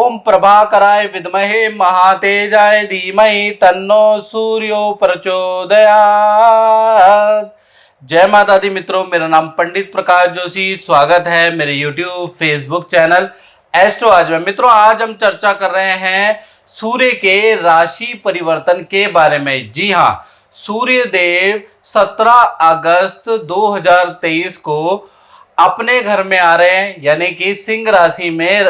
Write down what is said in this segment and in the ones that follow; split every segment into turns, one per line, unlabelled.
ओम प्रभाकराय विद्महे महातेजाय धीमहि तन्नो सूर्यो प्रचोदयात्। जय माता दी मित्रों, मेरा नाम पंडित प्रकाश जोशी। स्वागत है मेरे यूट्यूब फेसबुक चैनल एस्ट्रो आज में। मित्रों, आज हम चर्चा कर रहे हैं सूर्य के राशि परिवर्तन के बारे में। जी हाँ, सूर्य देव 17 अगस्त 2023 को अपने घर में आ रहे हैं, यानी कि सिंह राशि में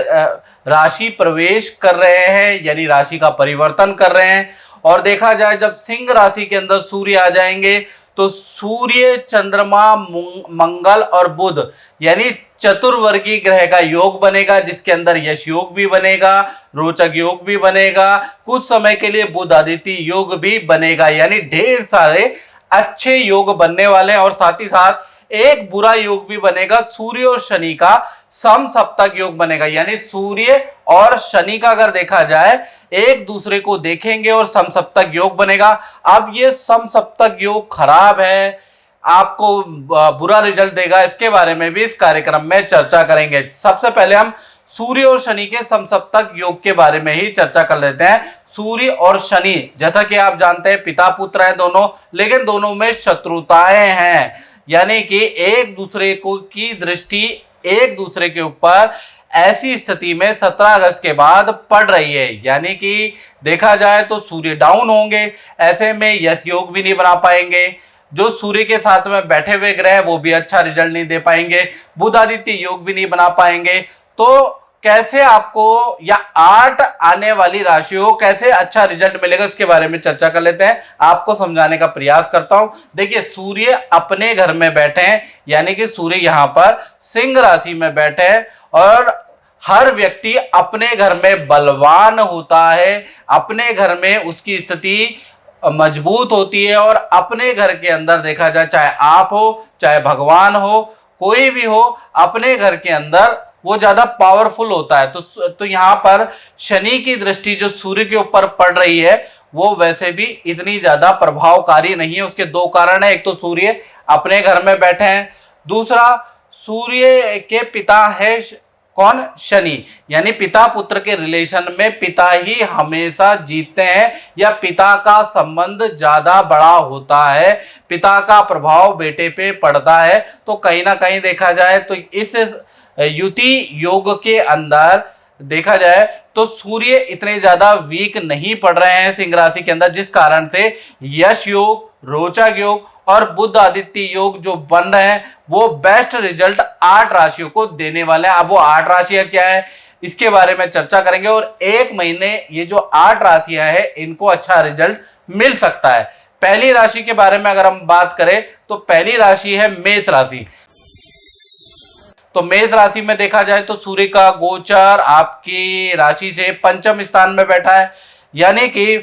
राशि प्रवेश कर रहे हैं, यानी राशि का परिवर्तन कर रहे हैं। और देखा जाए, जब सिंह राशि के अंदर सूर्य आ जाएंगे तो सूर्य, चंद्रमा, मंगल और बुध यानी चतुर्वर्गीय ग्रह का योग बनेगा, जिसके अंदर यश योग भी बनेगा, रोचक योग भी बनेगा, कुछ समय के लिए बुध आदित्य योग भी बनेगा। यानी ढेर सारे अच्छे योग बनने वाले हैं। और साथ ही साथ एक बुरा योग भी बनेगा, सूर्य और शनि का समसप्तक योग बनेगा। यानी सूर्य और शनि का अगर देखा जाए, एक दूसरे को देखेंगे और समसप्तक योग बनेगा। अब ये समसप्तक योग खराब है, आपको बुरा रिजल्ट देगा, इसके बारे में भी इस कार्यक्रम में चर्चा करेंगे। सबसे पहले हम सूर्य और शनि के समसप्तक योग के बारे में ही चर्चा कर लेते हैं। सूर्य और शनि, जैसा कि आप जानते हैं, पिता पुत्र है दोनों, लेकिन दोनों में शत्रुताएं हैं। यानी कि एक दूसरे को की दृष्टि एक दूसरे के ऊपर ऐसी स्थिति में 17 अगस्त के बाद पड़ रही है। यानी कि देखा जाए तो सूर्य डाउन होंगे, ऐसे में यश योग भी नहीं बना पाएंगे। जो सूर्य के साथ में बैठे हुए ग्रह वो भी अच्छा रिजल्ट नहीं दे पाएंगे, बुध आदित्य योग भी नहीं बना पाएंगे। तो कैसे आपको या 8 आने वाली राशियों कैसे अच्छा रिजल्ट मिलेगा, इसके बारे में चर्चा कर लेते हैं। आपको समझाने का प्रयास करता हूं। देखिए, सूर्य अपने घर में बैठे हैं, यानी कि सूर्य यहां पर सिंह राशि में बैठे हैं। और हर व्यक्ति अपने घर में बलवान होता है, अपने घर में उसकी स्थिति मजबूत होती है। और अपने घर के अंदर देखा जाए, चाहे आप हो, चाहे भगवान हो, कोई भी हो, अपने घर के अंदर वो ज्यादा पावरफुल होता है। तो यहाँ पर शनि की दृष्टि जो सूर्य के ऊपर पड़ रही है वो वैसे भी इतनी ज्यादा प्रभावकारी नहीं है। उसके दो कारण है, एक तो सूर्य अपने घर में बैठे हैं, दूसरा सूर्य के पिता है कौन? शनि। यानी पिता पुत्र के रिलेशन में पिता ही हमेशा जीतते हैं, या पिता का संबंध ज्यादा बड़ा होता है, पिता का प्रभाव बेटे पे पड़ता है। तो कहीं ना कहीं देखा जाए तो इस युति योग के अंदर देखा जाए तो सूर्य इतने ज्यादा वीक नहीं पड़ रहे हैं सिंह राशि के अंदर, जिस कारण से यश योग, रोचक योग और बुध आदित्य योग जो बन रहे हैं वो बेस्ट रिजल्ट 8 राशियों को देने वाले हैं। अब वो 8 राशियां क्या है, इसके बारे में चर्चा करेंगे। और एक महीने ये जो 8 राशियां हैं इनको अच्छा रिजल्ट मिल सकता है। पहली राशि के बारे में अगर हम बात करें तो पहली राशि है मेष राशि। तो मेष राशि में देखा जाए तो सूर्य का गोचर आपकी राशि से पंचम स्थान में बैठा है। यानी कि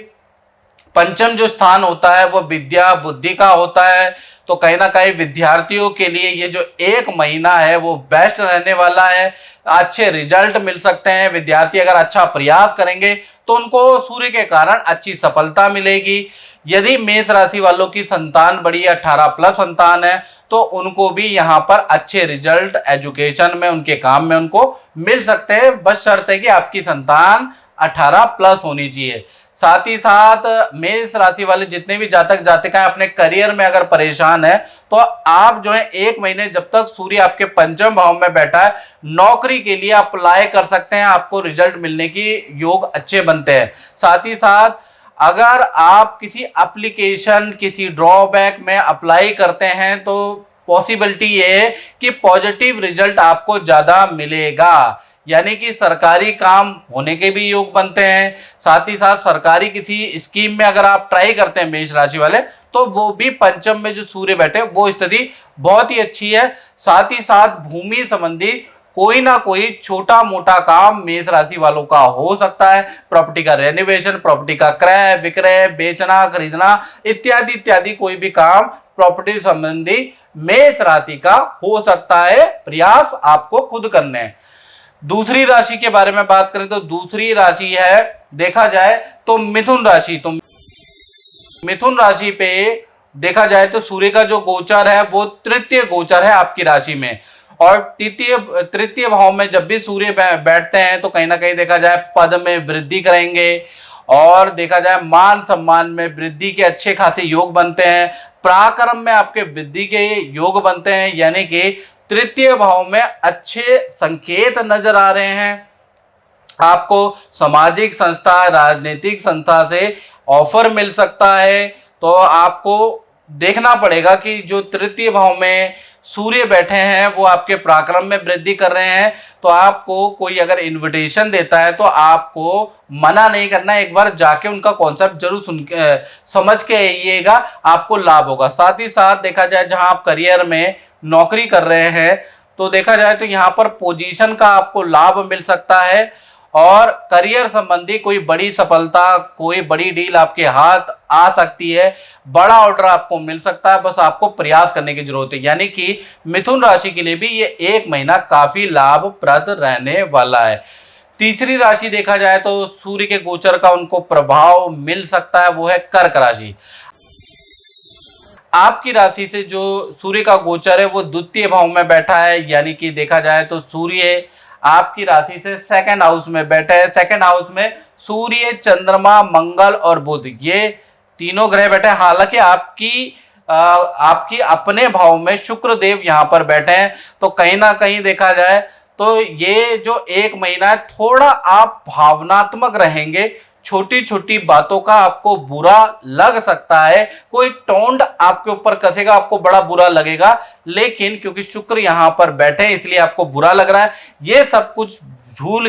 पंचम जो स्थान होता है वो विद्या बुद्धि का होता है। तो कहीं ना कहीं विद्यार्थियों के लिए ये जो एक महीना है वो बेस्ट रहने वाला है, अच्छे रिजल्ट मिल सकते हैं। विद्यार्थी अगर अच्छा प्रयास करेंगे तो उनको सूर्य के कारण अच्छी सफलता मिलेगी। यदि मेष राशि वालों की संतान बड़ी 18+ संतान है तो उनको भी यहाँ पर अच्छे रिजल्ट एजुकेशन में, उनके काम में उनको मिल सकते हैं, बस शर्त है कि आपकी संतान 18+ होनी चाहिए। साथ ही साथ मेष राशि वाले जितने भी जातक जातिकाएं अपने करियर में अगर परेशान है तो आप जो है एक महीने जब तक सूर्य आपके पंचम भाव में बैठा है, नौकरी के लिए अप्लाई कर सकते हैं, आपको रिजल्ट मिलने की योग अच्छे बनते हैं। साथ ही साथ अगर आप किसी एप्लीकेशन, किसी ड्रॉबैक में अप्लाई करते हैं तो पॉसिबिलिटी ये है कि पॉजिटिव रिजल्ट आपको ज्यादा मिलेगा। यानी कि सरकारी काम होने के भी योग बनते हैं। साथ ही साथ सरकारी किसी स्कीम में अगर आप ट्राई करते हैं मेष राशि वाले, तो वो भी पंचम में जो सूर्य बैठे वो स्थिति बहुत ही अच्छी है। साथ ही साथ भूमि संबंधी कोई ना कोई छोटा मोटा काम मेष राशि वालों का हो सकता है। प्रॉपर्टी का रेनोवेशन, प्रॉपर्टी का क्रय विक्रय, बेचना खरीदना इत्यादि इत्यादि कोई भी काम प्रॉपर्टी संबंधी मेष राशि का हो सकता है। प्रयास आपको खुद करने हैं। दूसरी राशि के बारे में बात करें तो दूसरी राशि है, देखा जाए तो मिथुन राशि। तो मिथुन राशि पे देखा जाए तो सूर्य का जो गोचर है वो तृतीय गोचर है आपकी राशि में। और तृतीय तृतीय भाव में जब भी सूर्य बैठते हैं तो कहीं ना कहीं देखा जाए पद में वृद्धि करेंगे, और देखा जाए मान सम्मान में वृद्धि के अच्छे खासे योग बनते हैं, पराक्रम में आपके वृद्धि के योग बनते हैं, यानी कि तृतीय भाव में अच्छे संकेत नजर आ रहे हैं। आपको सामाजिक संस्था, राजनीतिक संस्था से ऑफर मिल सकता है। तो आपको देखना पड़ेगा कि जो तृतीय भाव में सूर्य बैठे हैं वो आपके पराक्रम में वृद्धि कर रहे हैं, तो आपको कोई अगर इनविटेशन देता है तो आपको मना नहीं करना है, एक बार जाके उनका कॉन्सेप्ट जरूर समझ के आइएगा, आपको लाभ होगा। साथ ही साथ देखा जाए जहां आप करियर में नौकरी कर रहे हैं तो देखा जाए तो यहाँ पर पोजीशन का आपको लाभ मिल सकता है, और करियर संबंधी कोई बड़ी सफलता, कोई बड़ी डील आपके हाथ आ सकती है, बड़ा ऑर्डर आपको मिल सकता है, बस आपको प्रयास करने की जरूरत है। यानी कि मिथुन राशि के लिए भी ये एक महीना काफी लाभप्रद रहने वाला है। तीसरी राशि देखा जाए तो सूर्य के गोचर का उनको प्रभाव मिल सकता है, वो है कर्क राशि। आपकी राशि से जो सूर्य का गोचर है वो द्वितीय भाव में बैठा है, यानी कि देखा जाए तो सूर्य आपकी राशि से सेकंड हाउस में बैठे हैं। सेकंड हाउस में सूर्य, चंद्रमा, मंगल और बुध, ये तीनों ग्रह बैठे हैं। हालांकि आपकी अपने भाव में शुक्र देव यहां पर बैठे हैं, तो कहीं ना कहीं देखा जाए तो ये जो एक महीना है थोड़ा आप भावनात्मक रहेंगे, छोटी छोटी बातों का आपको बुरा लग सकता है, कोई टोंड आपके ऊपर कसेगा, आपको बड़ा बुरा लगेगा, लेकिन क्योंकि शुक्र यहां पर बैठे हैं इसलिए आपको बुरा लग रहा है। ये सब कुछ भूल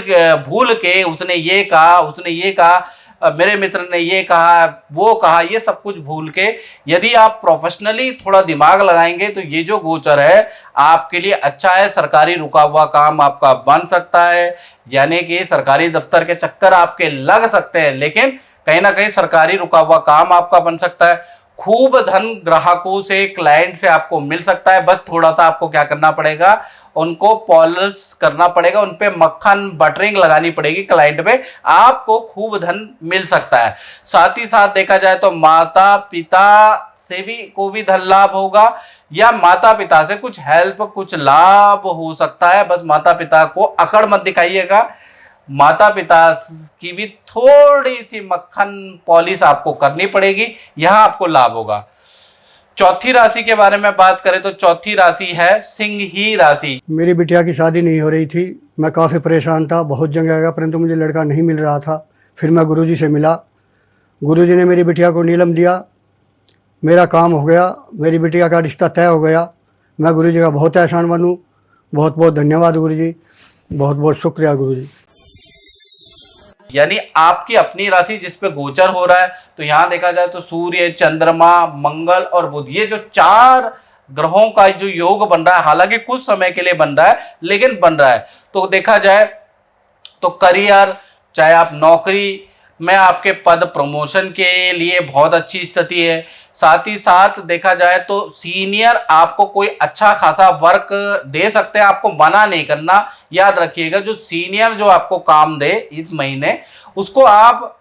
के उसने ये कहा, मेरे मित्र ने ये कहा, वो कहा, ये सब कुछ भूल के यदि आप प्रोफेशनली थोड़ा दिमाग लगाएंगे तो ये जो गोचर है आपके लिए अच्छा है। सरकारी रुका हुआ काम आपका बन सकता है, यानी कि सरकारी दफ्तर के चक्कर आपके लग सकते हैं, लेकिन कहीं ना कहीं सरकारी रुका हुआ काम आपका बन सकता है। खूब धन ग्राहकों से, क्लाइंट से आपको मिल सकता है, बस थोड़ा सा आपको क्या करना पड़ेगा, उनको पॉलिश करना पड़ेगा, उन पे मक्खन बटरिंग लगानी पड़ेगी क्लाइंट पे, आपको खूब धन मिल सकता है। साथ ही साथ देखा जाए तो माता पिता से भी धन लाभ होगा, या माता पिता से कुछ हेल्प, कुछ लाभ हो सकता है। बस माता पिता को अकड़ मत दिखाइएगा, माता पिता की भी थोड़ी सी मक्खन पॉलिश आपको करनी पड़ेगी, यहां आपको लाभ होगा। चौथी राशि के बारे में बात करें तो चौथी राशि है सिंह ही राशि।
मेरी बिटिया की शादी नहीं हो रही थी, मैं काफ़ी परेशान था, बहुत जगह गया परंतु मुझे लड़का नहीं मिल रहा था। फिर मैं गुरुजी से मिला, गुरुजी ने मेरी बिटिया को नीलम दिया, मेरा काम हो गया, मेरी बिटिया का रिश्ता तय हो गया। मैं गुरुजी का बहुत एहसान बनूँ। बहुत बहुत धन्यवाद गुरुजी, बहुत बहुत शुक्रिया गुरुजी।
यानी आपकी अपनी राशि जिस पे गोचर हो रहा है, तो यहां देखा जाए तो सूर्य, चंद्रमा, मंगल और बुध, ये जो चार ग्रहों का जो योग बन रहा है, हालांकि कुछ समय के लिए बन रहा है लेकिन बन रहा है, तो देखा जाए तो करियर, चाहे आप नौकरी में, आपके पद प्रमोशन के लिए बहुत अच्छी स्थिति है। साथ ही साथ देखा जाए तो सीनियर आपको कोई अच्छा खासा वर्क दे सकते हैं, आपको मना नहीं करना। याद रखिएगा, जो सीनियर जो आपको काम दे इस महीने, उसको आप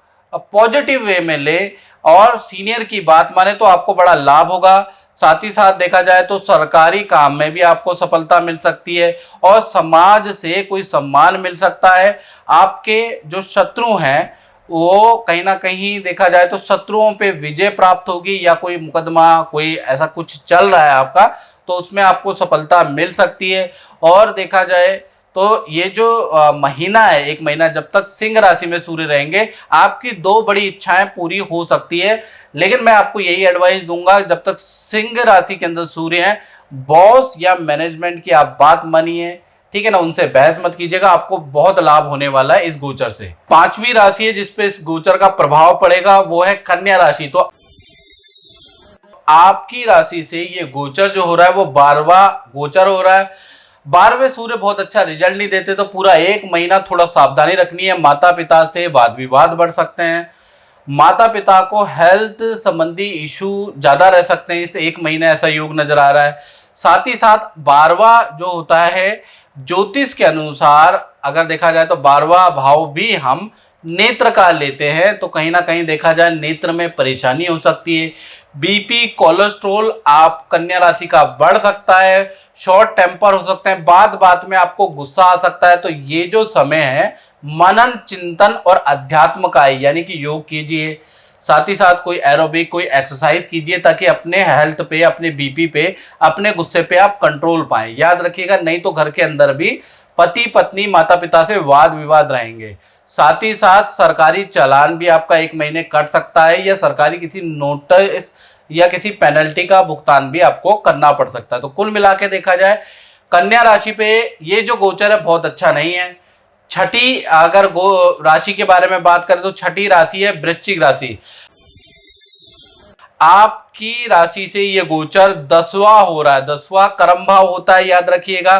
पॉजिटिव वे में ले और सीनियर की बात माने तो आपको बड़ा लाभ होगा। साथ ही साथ देखा जाए तो सरकारी काम में भी आपको सफलता मिल सकती है, और समाज से कोई सम्मान मिल सकता है। आपके जो शत्रु हैं वो कहीं ना कहीं देखा जाए तो शत्रुओं पे विजय प्राप्त होगी, या कोई मुकदमा, कोई ऐसा कुछ चल रहा है आपका, तो उसमें आपको सफलता मिल सकती है। और देखा जाए तो ये जो महीना है, एक महीना जब तक सिंह राशि में सूर्य रहेंगे, आपकी दो बड़ी इच्छाएं पूरी हो सकती है। लेकिन मैं आपको यही एडवाइस दूंगा, जब तक सिंह राशि के अंदर सूर्य है, बॉस या मैनेजमेंट की आप बात मानिए, ठीक है ना, उनसे बहस मत कीजिएगा, आपको बहुत लाभ होने वाला है इस गोचर से। पांचवी राशि है जिसपे इस गोचर का प्रभाव पड़ेगा, वो है कन्या राशि। तो आपकी राशि से ये गोचर जो हो रहा है वो 12वां गोचर हो रहा है। 12वें सूर्य बहुत अच्छा रिजल्ट नहीं देते, तो पूरा एक महीना थोड़ा सावधानी रखनी है। माता पिता से वाद विवाद बढ़ सकते हैं, माता पिता को हेल्थ संबंधी इशू ज्यादा रह सकते हैं, इस एक महीने ऐसा योग नजर आ रहा है। साथ ही साथ 12वां जो होता है ज्योतिष के अनुसार, अगर देखा जाए तो 12वां भाव भी हम नेत्र का लेते हैं तो कहीं ना कहीं देखा जाए नेत्र में परेशानी हो सकती है। बीपी, कोलेस्ट्रोल आप कन्या राशि का बढ़ सकता है, शॉर्ट टेम्पर हो सकते हैं, बात बात में आपको गुस्सा आ सकता है। तो ये जो समय है मनन, चिंतन और अध्यात्म का है, यानी कि योग कीजिए, साथ ही साथ कोई एरोबिक, कोई एक्सरसाइज कीजिए ताकि अपने हेल्थ पे, अपने बीपी पे, अपने गुस्से पे आप कंट्रोल पाएं। याद रखिएगा, नहीं तो घर के अंदर भी पति पत्नी, माता पिता से वाद विवाद रहेंगे। साथ ही साथ सरकारी चालान भी आपका 1 महीने कट सकता है, या सरकारी किसी नोटिस या किसी पेनल्टी का भुगतान भी आपको करना पड़ सकता है। तो कुल मिला के देखा जाए कन्या राशि पे ये जो गोचर है बहुत अच्छा नहीं है। छठी अगर राशि के बारे में बात करें तो छठी राशि है वृश्चिक राशि। आपकी राशि से ये गोचर 10वां हो रहा है, 10वां कर्म भाव होता है, याद रखिएगा।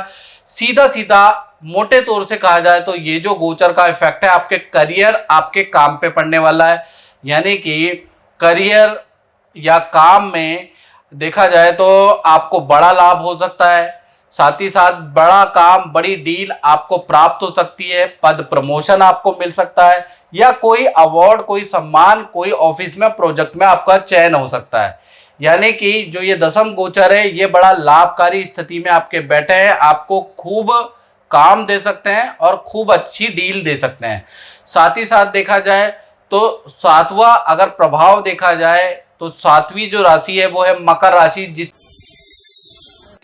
सीधा सीधा मोटे तौर से कहा जाए तो ये जो गोचर का इफेक्ट है आपके करियर, आपके काम पे पड़ने वाला है। यानी कि करियर या काम में देखा जाए तो आपको बड़ा लाभ हो सकता है, साथ ही साथ बड़ा काम, बड़ी डील आपको प्राप्त हो सकती है, पद प्रमोशन आपको मिल सकता है, या कोई अवार्ड, कोई सम्मान, कोई ऑफिस में, प्रोजेक्ट में आपका चयन हो सकता है। यानी कि जो ये 10वां गोचर है ये बड़ा लाभकारी स्थिति में आपके बैठे हैं, आपको खूब काम दे सकते हैं और खूब अच्छी डील दे सकते हैं। साथ ही साथ देखा जाए तो 7वां अगर प्रभाव देखा जाए तो 7वीं जो राशि है वो है मकर राशि, जिस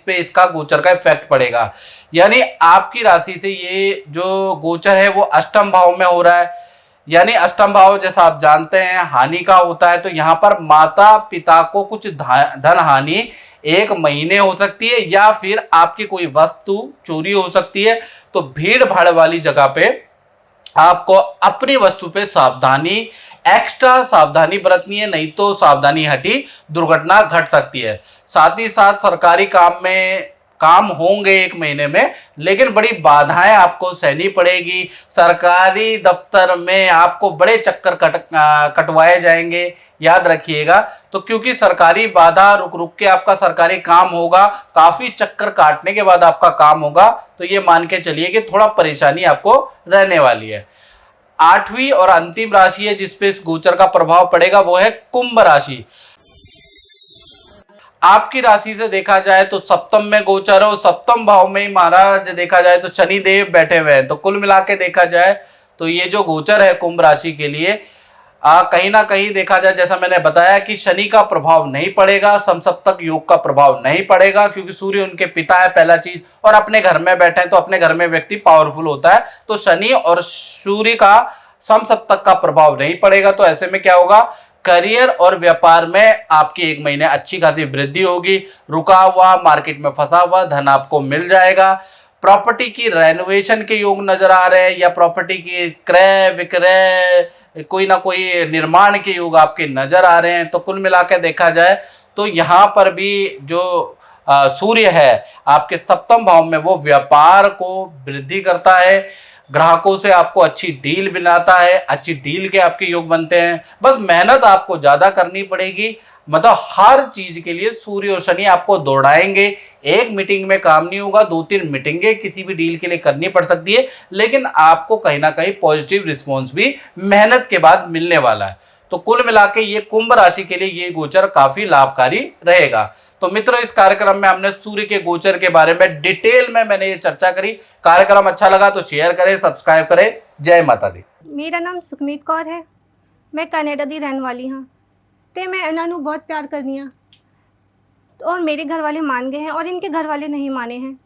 पे इसका गोचर का इफेक्ट पड़ेगा। यानी आपकी राशि से ये जो गोचर है वो अष्टम भाव में हो रहा है। यानी अष्टम भाव जैसा आप जानते हैं हानि का होता है, तो यहाँ पर माता पिता को कुछ धन हानि 1 महीने हो सकती है, या फिर आपकी कोई वस्तु चोरी हो सकती है। तो भीड़ भाड़ वाली जगह पे आपको अपनी वस्तु पे सावधानी, एक्स्ट्रा सावधानी बरतनी है, नहीं तो सावधानी हटी दुर्घटना घट सकती है। साथ ही साथ सरकारी काम में काम होंगे 1 महीने में, लेकिन बड़ी बाधाएं आपको सहनी पड़ेगी। सरकारी दफ्तर में आपको बड़े चक्कर कटवाए जाएंगे, याद रखिएगा। तो क्योंकि सरकारी बाधा, रुक रुक के आपका सरकारी काम होगा, काफी चक्कर काटने के बाद आपका काम होगा, तो ये मान के चलिए कि थोड़ा परेशानी आपको रहने वाली है। 8वीं और अंतिम राशि है जिसपे इस गोचर का प्रभाव पड़ेगा वो है कुंभ राशि। आपकी राशि से देखा जाए तो सप्तम में गोचर हो, सप्तम भाव में ही महाराज देखा जाए तो शनि देव बैठे हुए हैं। तो कुल मिला के देखा जाए तो ये जो गोचर है कुंभ राशि के लिए कहीं ना कहीं देखा जाए, जैसा मैंने बताया कि शनि का प्रभाव नहीं पड़ेगा, समसप्तक योग का प्रभाव नहीं पड़ेगा, क्योंकि सूर्य उनके पिता है पहला चीज, और अपने घर में बैठे हैं तो अपने घर में व्यक्ति पावरफुल होता है। तो शनि और सूर्य का समसप्तक का प्रभाव नहीं पड़ेगा। तो ऐसे में क्या होगा, करियर और व्यापार में आपकी 1 महीने अच्छी खासी वृद्धि होगी। रुका हुआ, मार्केट में फंसा हुआ धन आपको मिल जाएगा। प्रॉपर्टी की रेनोवेशन के योग नजर आ रहे हैं, या प्रॉपर्टी की क्रय विक्रय, कोई ना कोई निर्माण के योग आपके नजर आ रहे हैं। तो कुल मिला के देखा जाए तो यहाँ पर भी जो सूर्य है आपके सप्तम भाव में, वो व्यापार को वृद्धि करता है, ग्राहकों से आपको अच्छी डील बनाता है, अच्छी डील के आपके योग बनते हैं। बस मेहनत आपको ज्यादा करनी पड़ेगी, मतलब हर चीज के लिए सूर्य और शनि आपको दौड़ाएंगे। एक मीटिंग में काम नहीं होगा, 2-3 मीटिंगें किसी भी डील के लिए करनी पड़ सकती है, लेकिन आपको कहीं ना कहीं पॉजिटिव रिस्पॉन्स भी मेहनत के बाद मिलने वाला है। तो कुल मिला के ये कुंभ राशि के लिए ये गोचर काफी लाभकारी रहेगा। तो मित्रों, इस कार्यक्रम में हमने सूर्य के गोचर के बारे में डिटेल में मैंने ये चर्चा करी। कार्यक्रम अच्छा लगा तो शेयर करें, सब्सक्राइब करें। जय माता दी।
मेरा नाम सुखमीत कौर है, मैं कनाडा दी रहने वाली हाँ। तो मैं इन्हों नूं बहुत प्यार करनी हाँ, और मेरे घर वाले मान गए हैं और इनके घर वाले नहीं माने हैं।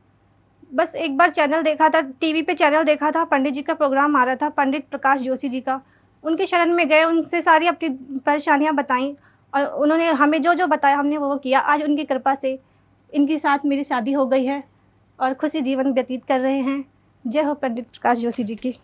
बस एक बार चैनल देखा था, टीवी पे चैनल देखा था, पंडित जी का प्रोग्राम आ रहा था, पंडित प्रकाश जोशी जी का। उनके शरण में गए, उनसे सारी अपनी परेशानियां बताईं, और उन्होंने हमें जो जो बताया हमने वो किया। आज उनकी कृपा से इनके साथ मेरी शादी हो गई है और खुशी जीवन व्यतीत कर रहे हैं। जय हो पंडित प्रकाश जोशी जी की।